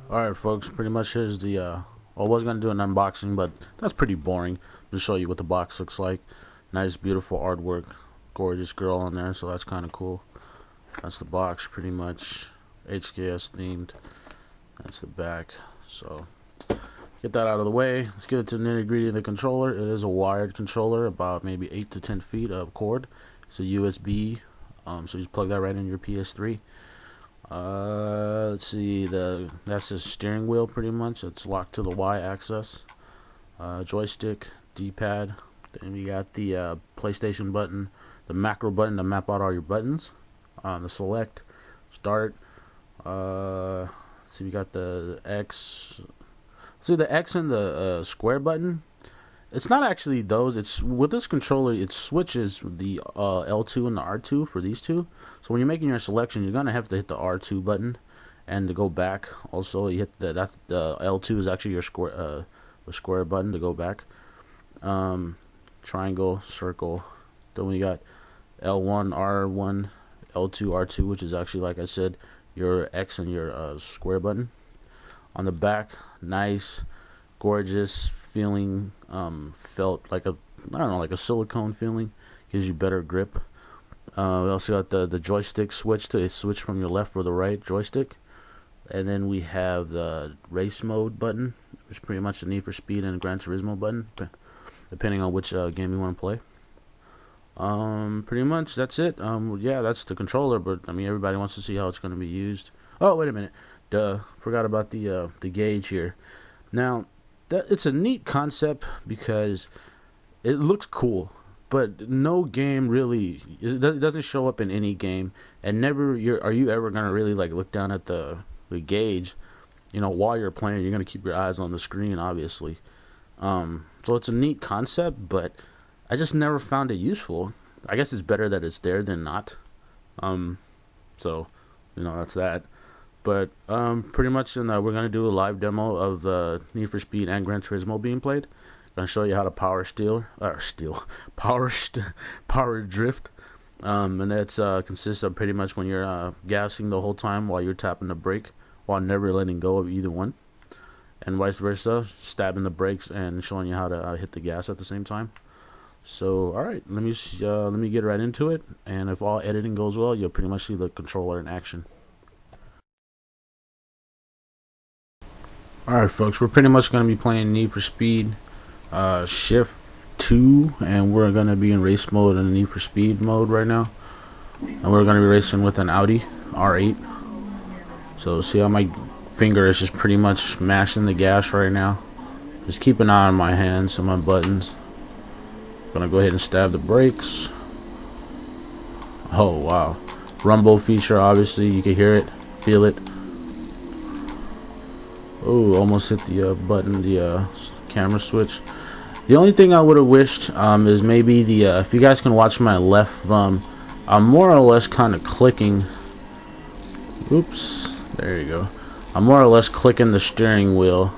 Alright folks, pretty much here's the I was gonna do an unboxing, but that's pretty boring. Just show you what the box looks like. Nice beautiful artwork, gorgeous girl on there, so that's kinda cool. That's the box, pretty much HKS themed. That's the back. So get that out of the way. Let's get into the nitty-gritty of the controller. It is a wired controller, about maybe 8 to 10 feet of cord. It's a USB, so you just plug that right in your PS3. Let's see, that's the steering wheel pretty much. It's locked to the Y-axis. Joystick, D-pad. Then we got the PlayStation button, the macro button to map out all your buttons. The select, start. So we got the X. See, the X and the square button. It's not actually those. It's with this controller. It switches the L2 and the R2 for these two. So when you're making your selection, you're gonna have to hit the R2 button, and to go back, also you hit the L2 is actually your square button to go back. Triangle, circle. Then we got L1, R1, L2, R2, which is actually, like I said, your X and your square button. On the back, nice, gorgeous feeling, felt like a, I don't know, like a silicone feeling. Gives you better grip. We also got the joystick switch to switch from your left or the right joystick. And then we have the race mode button, which is pretty much the Need for Speed and Gran Turismo button, depending on which game you want to play. Pretty much that's it. Yeah, that's the controller, but I mean everybody wants to see how it's going to be used. Oh, wait a minute. Forgot about the gauge here. Now, it's a neat concept because it looks cool, but no game really, it doesn't show up in any game, and never are you ever gonna really like look down at the gauge, you know, while you're playing. You're gonna keep your eyes on the screen, obviously. So it's a neat concept, but I just never found it useful. I guess it's better that it's there than not. So you know, that's that. But pretty much, we're gonna do a live demo of the Need for Speed and Gran Turismo being played. Gonna show you how to power drift. And that's consists of pretty much when you're gassing the whole time while you're tapping the brake, while never letting go of either one, and vice versa, stabbing the brakes and showing you how to hit the gas at the same time. So, all right, let me get right into it, and if all editing goes well, you'll pretty much see the controller in action. Alright folks, we're pretty much going to be playing Need for Speed Shift 2, and we're going to be in race mode and Need for Speed mode right now. And we're going to be racing with an Audi R8. So see how my finger is just pretty much mashing the gas right now. Just keep an eye on my hands and my buttons. Going to go ahead and stab the brakes. Oh wow. Rumble feature, obviously, you can hear it, feel it. Oh, almost hit the button, the camera switch. The only thing I would have wished is maybe the if you guys can watch my left thumb, I'm more or less kind of clicking. Oops, there you go. I'm more or less clicking the steering wheel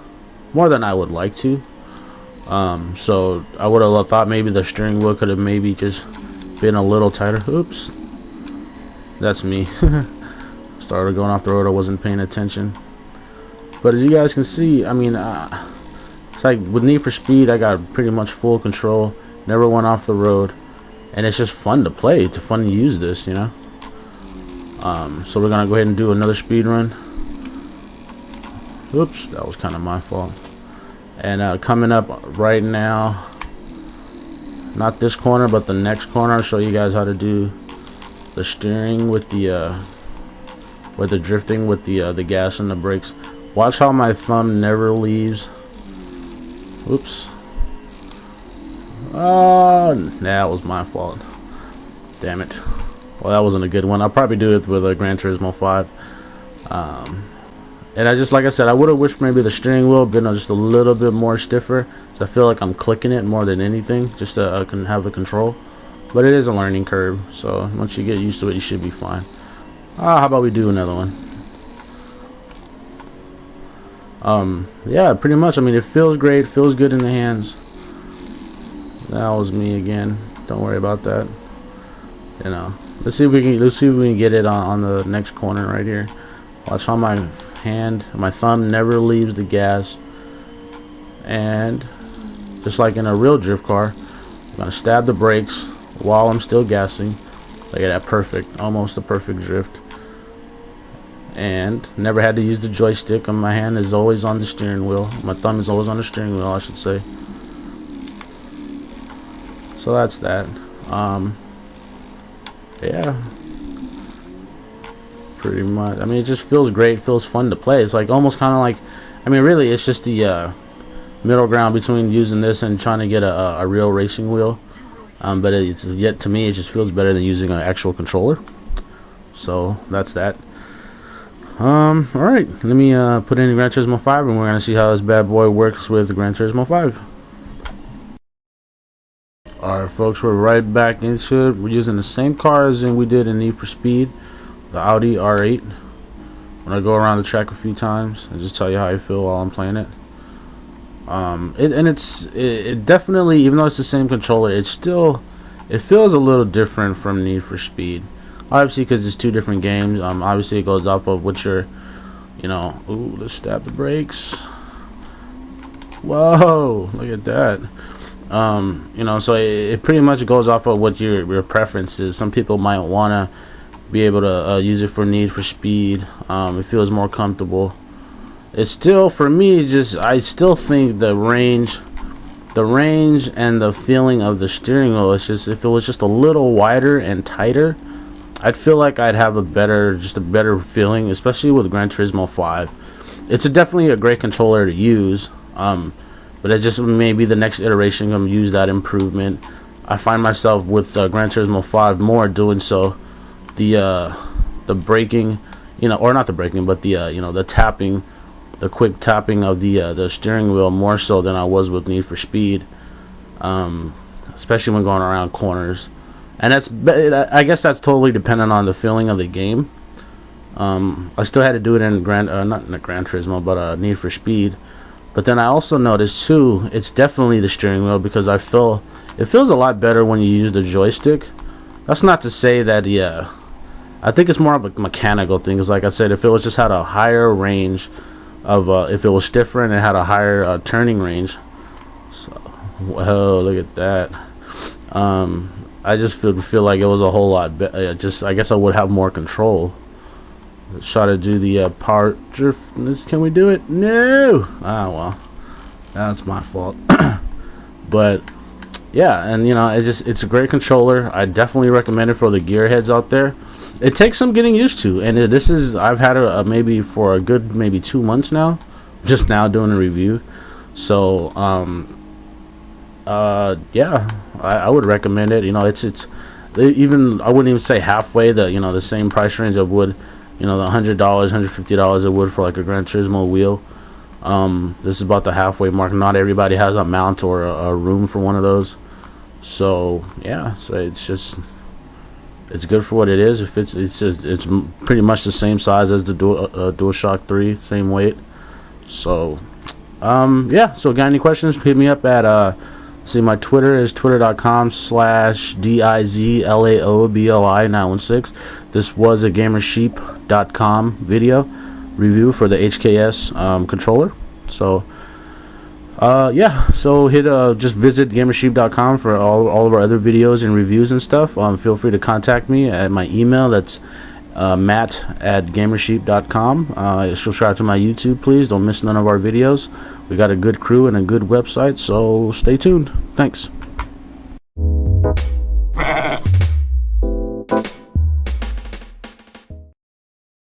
more than I would like to. So I would have thought maybe the steering wheel could have maybe just been a little tighter. Oops, that's me. Started going off the road. I wasn't paying attention. But as you guys can see, I mean, it's like with Need for Speed, I got pretty much full control. Never went off the road, and it's just fun to play. It's fun to use this, you know. So we're gonna go ahead and do another speed run. Oops, that was kind of my fault. And coming up right now, not this corner, but the next corner, I'll show you guys how to do the steering with the drifting with the gas and the brakes. Watch how my thumb never leaves. Oops. Oh, that was my fault. Damn it. Well, that wasn't a good one. I'll probably do it with a Gran Turismo 5. And like I said, I would have wished maybe the steering wheel been just a little bit more stiffer. So I feel like I'm clicking it more than anything, just so I can have the control. But it is a learning curve, so once you get used to it, you should be fine. How about we do another one? Yeah, pretty much. I mean, it feels great, feels good in the hands. That was me again. Don't worry about that. You know, let's see if we can get it on the next corner right here. Watch how my hand, my thumb never leaves the gas, and just like in a real drift car, I'm gonna stab the brakes while I'm still gassing. Look at that, perfect, almost a perfect drift. And never had to use the joystick, and my hand is always on the steering wheel. My thumb is always on the steering wheel, I should say. So that's that. Yeah, pretty much. I mean, it just feels great, feels fun to play. It's like almost kind of like, I mean, really, it's just the middle ground between using this and trying to get a real racing wheel. But it's yet to me, it just feels better than using an actual controller. So that's that. Alright, let me put in Gran Turismo 5, and we're gonna see how this bad boy works with Gran Turismo 5. Alright folks, we're right back into it. We're using the same car as we did in Need for Speed, the Audi R8. I'm gonna go around the track a few times and just tell you how I feel while I'm playing it. It definitely, even though it's the same controller, it feels a little different from Need for Speed. Obviously, because it's two different games. Obviously, it goes off of what you're, you know. Ooh, let's stab the brakes. Whoa, look at that. You know, so it pretty much goes off of what your preference is. Some people might wanna be able to use it for Need for Speed. It feels more comfortable. It's still, for me, I still think the range and the feeling of the steering wheel, it's just, if it was just a little wider and tighter, I'd feel like I'd have a better feeling, especially with Gran Turismo 5. It's definitely a great controller to use, but it just maybe the next iteration I'm gonna use that improvement. I find myself with Gran Turismo 5 more doing so. The braking, you know, or not the braking, but the you know, the tapping, the quick tapping of the steering wheel more so than I was with Need for Speed, especially when going around corners. And I guess that's totally dependent on the feeling of the game. I still had to do it in not in Gran Turismo, but Need for Speed. But then I also noticed too, it's definitely the steering wheel, because it feels a lot better when you use the joystick. That's not to say that, yeah, I think it's more of a mechanical thing. Because like I said, if it was just had a higher range of, if it was stiffer and it had a higher turning range. So, whoa, look at that. I just feel like it was a whole lot better. I guess I would have more control. Let's try to do the power drift. Can we do it? No. Ah, well, that's my fault. But yeah, and you know, it's a great controller. I definitely recommend it for the gearheads out there. It takes some getting used to, and I've had it maybe for a good 2 months now. Just now doing a review. So yeah, I would recommend it. You know, it's even, I wouldn't even say halfway the same price range of would, the $100, $150 it would for like a Gran Turismo wheel. This is about the halfway mark. Not everybody has a mount or a room for one of those. So yeah, so it's good for what it is. It's pretty much the same size as the DualShock 3, same weight. So yeah, so got any questions, hit me up at see, my Twitter is twitter.com/DIZLAOBOI916. This was a gamersheep.com video review for the HKS controller. So yeah, so just visit gamersheep.com for all of our other videos and reviews and stuff. Feel free to contact me at my email. That's matt@gamersheep.com. Subscribe to my YouTube, please. Don't miss none of our videos. We got a good crew and a good website, so stay tuned. Thanks.